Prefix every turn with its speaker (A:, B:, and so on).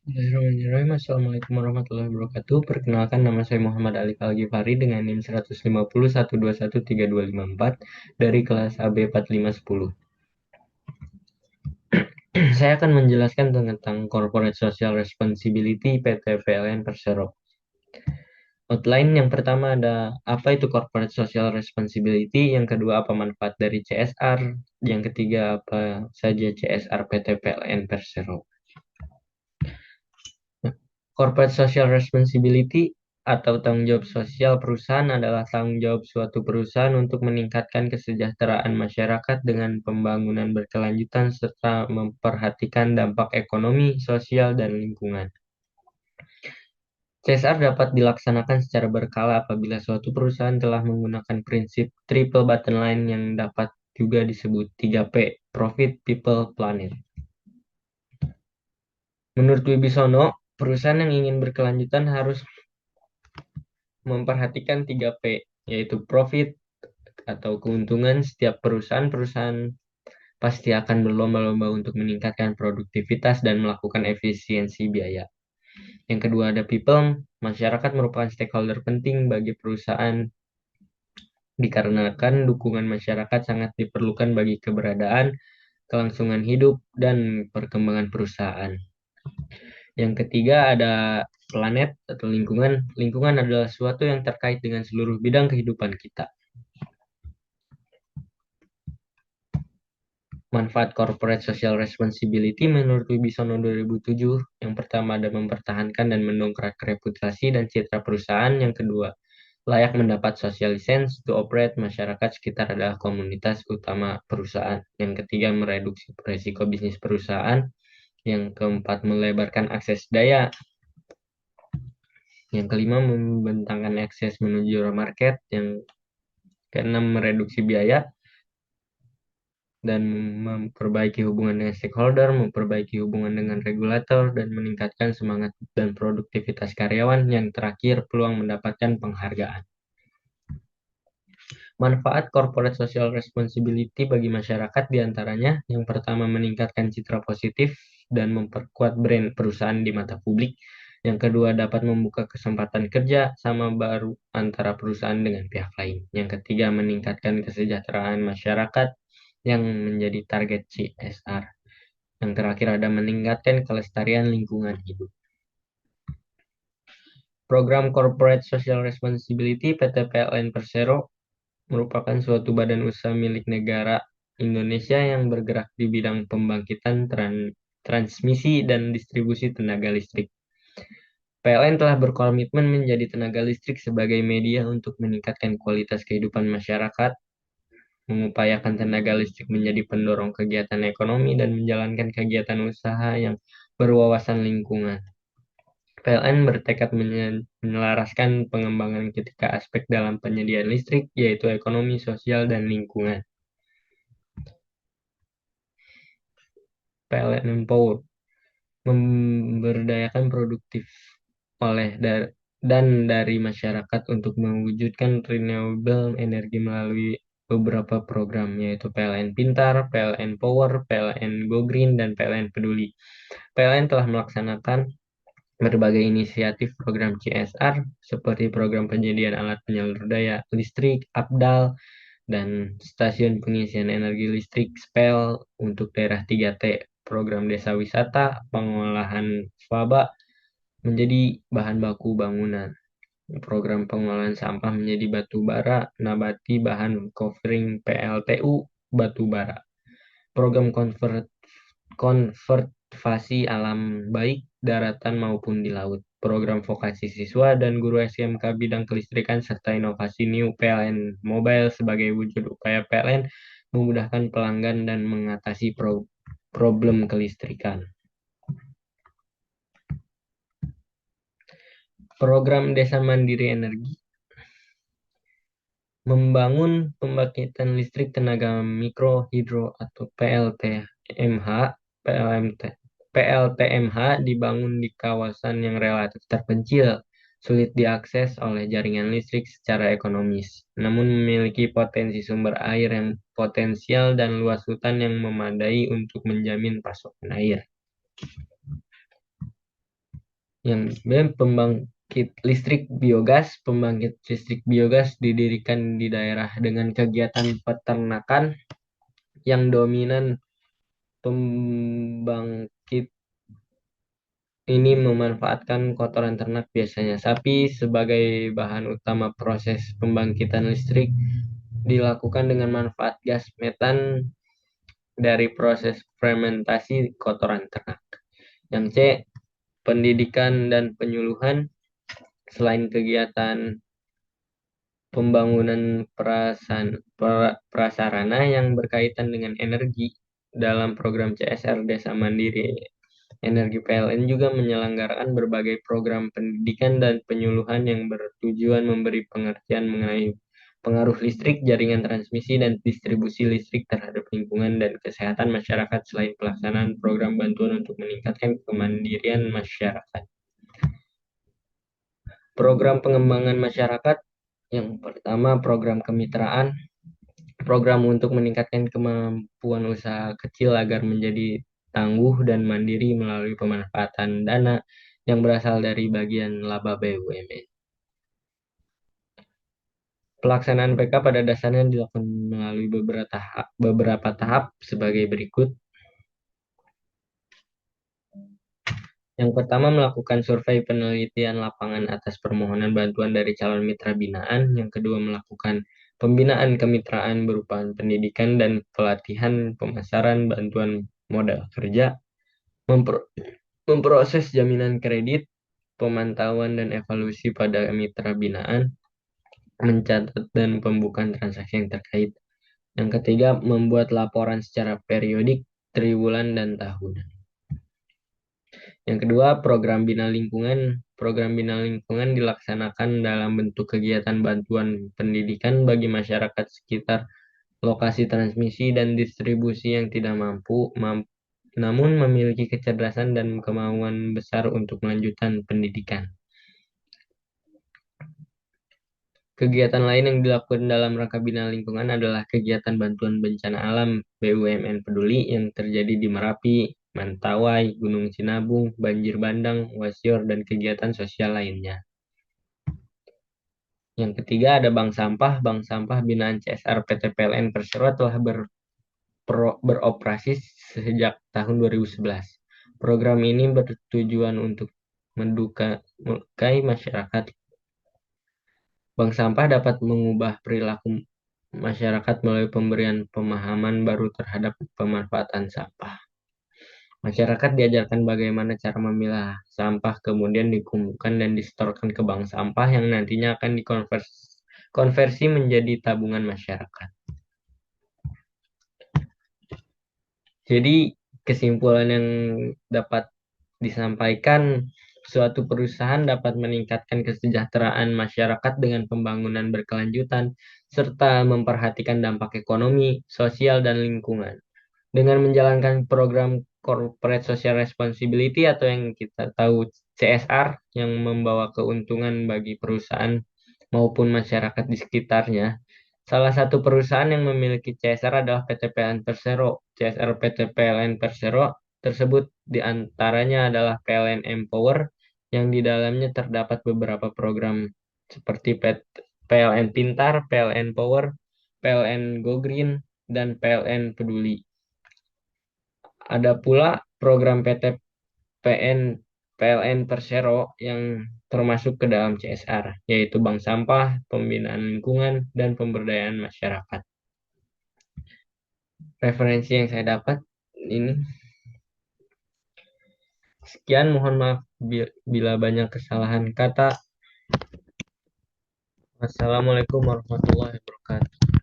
A: Bismillahirrahmanirrahim. Assalamualaikum warahmatullahi wabarakatuh. Perkenalkan, nama saya Muhammad Alif Al-Ghifari dengan NIM 150 121 3254 dari kelas AB 4510. Saya akan menjelaskan tentang Corporate Social Responsibility PT PLN Persero. Outline yang pertama ada apa itu Corporate Social Responsibility, yang kedua apa manfaat dari CSR, yang ketiga apa saja CSR PT PLN Persero. Corporate Social Responsibility atau tanggung jawab sosial perusahaan adalah tanggung jawab suatu perusahaan untuk meningkatkan kesejahteraan masyarakat dengan pembangunan berkelanjutan serta memperhatikan dampak ekonomi, sosial, dan lingkungan. CSR dapat dilaksanakan secara berkala apabila suatu perusahaan telah menggunakan prinsip triple bottom line yang dapat juga disebut 3P, Profit, People, Planet. Menurut Wibisono, perusahaan yang ingin berkelanjutan harus memperhatikan 3P, yaitu profit atau keuntungan. Setiap perusahaan pasti akan berlomba-lomba untuk meningkatkan produktivitas dan melakukan efisiensi biaya. Yang kedua ada people. Masyarakat merupakan stakeholder penting bagi perusahaan dikarenakan dukungan masyarakat sangat diperlukan bagi keberadaan, kelangsungan hidup, dan perkembangan perusahaan. Yang ketiga ada planet atau lingkungan. Lingkungan adalah sesuatu yang terkait dengan seluruh bidang kehidupan kita. Manfaat Corporate Social Responsibility menurut Wibisono 2007, yang pertama ada mempertahankan dan mendongkrak reputasi dan citra perusahaan. Yang kedua, layak mendapat social license to operate. Masyarakat sekitar adalah komunitas utama perusahaan. Yang ketiga, mereduksi risiko bisnis perusahaan. Yang keempat, melebarkan akses daya. Yang kelima, membentangkan akses menuju market. Yang keenam, mereduksi biaya dan memperbaiki hubungan dengan stakeholder, memperbaiki hubungan dengan regulator, dan meningkatkan semangat dan produktivitas karyawan. Yang terakhir, peluang mendapatkan penghargaan. Manfaat corporate social responsibility bagi masyarakat diantaranya, yang pertama meningkatkan citra positif dan memperkuat brand perusahaan di mata publik. Yang kedua dapat membuka kesempatan kerja sama baru antara perusahaan dengan pihak lain. Yang ketiga meningkatkan kesejahteraan masyarakat yang menjadi target CSR. Yang terakhir ada meningkatkan kelestarian lingkungan hidup. Program Corporate Social Responsibility PT PLN Persero merupakan suatu badan usaha milik negara Indonesia yang bergerak di bidang pembangkitan, transmisi, dan distribusi tenaga listrik. PLN telah berkomitmen menjadi tenaga listrik sebagai media untuk meningkatkan kualitas kehidupan masyarakat, mengupayakan tenaga listrik menjadi pendorong kegiatan ekonomi, dan menjalankan kegiatan usaha yang berwawasan lingkungan. PLN bertekad menyelaraskan pengembangan ketiga aspek dalam penyediaan listrik, yaitu ekonomi, sosial, dan lingkungan. PLN Empower memberdayakan produktif oleh dan dari masyarakat untuk mewujudkan renewable energy melalui beberapa program, yaitu PLN Pintar, PLN Power, PLN Go Green, dan PLN Peduli. PLN telah melaksanakan berbagai inisiatif program CSR seperti program penyediaan alat penyalur daya listrik, APDAL, dan stasiun pengisian energi listrik SPEL untuk daerah 3T, program desa wisata, pengolahan faba menjadi bahan baku bangunan, program pengolahan sampah menjadi batu bara nabati bahan covering PLTU batu bara, program konservasi alam baik daratan maupun di laut, program vokasi siswa dan guru SMK bidang kelistrikan, serta inovasi New PLN Mobile sebagai wujud upaya PLN memudahkan pelanggan dan mengatasi problem kelistrikan. Program Desa Mandiri Energi membangun pembangkitan listrik tenaga mikro hidro atau PLTMH. PLTMH dibangun di kawasan yang relatif terpencil, sulit diakses oleh jaringan listrik secara ekonomis, namun memiliki potensi sumber air yang potensial dan luas hutan yang memadai untuk menjamin pasokan air. Yang B, pembangkit listrik biogas didirikan di daerah dengan kegiatan peternakan yang dominan. Pembangkit ini memanfaatkan kotoran ternak, biasanya sapi, sebagai bahan utama. Proses pembangkitan listrik dilakukan dengan manfaat gas metan dari proses fermentasi kotoran ternak. Yang C, pendidikan dan penyuluhan. Selain kegiatan pembangunan prasarana yang berkaitan dengan energi dalam program CSR Desa Mandiri Energi, PLN juga menyelenggarakan berbagai program pendidikan dan penyuluhan yang bertujuan memberi pengertian mengenai pengaruh listrik, jaringan transmisi, dan distribusi listrik terhadap lingkungan dan kesehatan masyarakat, selain pelaksanaan program bantuan untuk meningkatkan kemandirian masyarakat. Program pengembangan masyarakat yang pertama, program kemitraan, program untuk meningkatkan kemampuan usaha kecil agar menjadi tangguh dan mandiri melalui pemanfaatan dana yang berasal dari bagian laba BUMN. Pelaksanaan PK pada dasarnya dilakukan melalui beberapa tahap sebagai berikut. Yang pertama, melakukan survei penelitian lapangan atas permohonan bantuan dari calon mitra binaan. Yang kedua, melakukan pembinaan kemitraan berupa pendidikan dan pelatihan pemasaran bantuan modal kerja, memproses jaminan kredit, pemantauan dan evaluasi pada mitra binaan, mencatat dan pembukaan transaksi yang terkait. Yang ketiga, membuat laporan secara periodik, triwulan, dan tahunan. Yang kedua, program bina lingkungan. Program bina lingkungan dilaksanakan dalam bentuk kegiatan bantuan pendidikan bagi masyarakat sekitar lokasi transmisi dan distribusi yang tidak mampu, namun memiliki kecerdasan dan kemauan besar untuk melanjutkan pendidikan. Kegiatan lain yang dilakukan dalam rangka bina lingkungan adalah kegiatan bantuan bencana alam BUMN Peduli yang terjadi di Merapi, Mentawai, Gunung Sinabung, banjir bandang, Wasior, dan kegiatan sosial lainnya. Yang ketiga ada bank sampah. Bank sampah binaan CSR PT PLN Persero telah beroperasi sejak tahun 2011. Program ini bertujuan untuk mendukai masyarakat. Bank sampah dapat mengubah perilaku masyarakat melalui pemberian pemahaman baru terhadap pemanfaatan sampah. Masyarakat diajarkan bagaimana cara memilah sampah, kemudian dikumpulkan dan disetorkan ke bank sampah yang nantinya akan dikonversi menjadi tabungan masyarakat. Jadi kesimpulan yang dapat disampaikan, suatu perusahaan dapat meningkatkan kesejahteraan masyarakat dengan pembangunan berkelanjutan serta memperhatikan dampak ekonomi, sosial, dan lingkungan. Dengan menjalankan program Corporate Social Responsibility atau yang kita tahu CSR yang membawa keuntungan bagi perusahaan maupun masyarakat di sekitarnya. Salah satu perusahaan yang memiliki CSR adalah PT PLN Persero. CSR PT PLN Persero tersebut diantaranya adalah PLN Empower yang di dalamnya terdapat beberapa program seperti PLN Pintar, PLN Power, PLN Go Green, dan PLN Peduli. Ada pula program PT PLN Persero yang termasuk ke dalam CSR, yaitu bank sampah, pembinaan lingkungan, dan pemberdayaan masyarakat. Referensi yang saya dapat ini. Sekian, mohon maaf bila banyak kesalahan kata. Wassalamualaikum warahmatullahi wabarakatuh.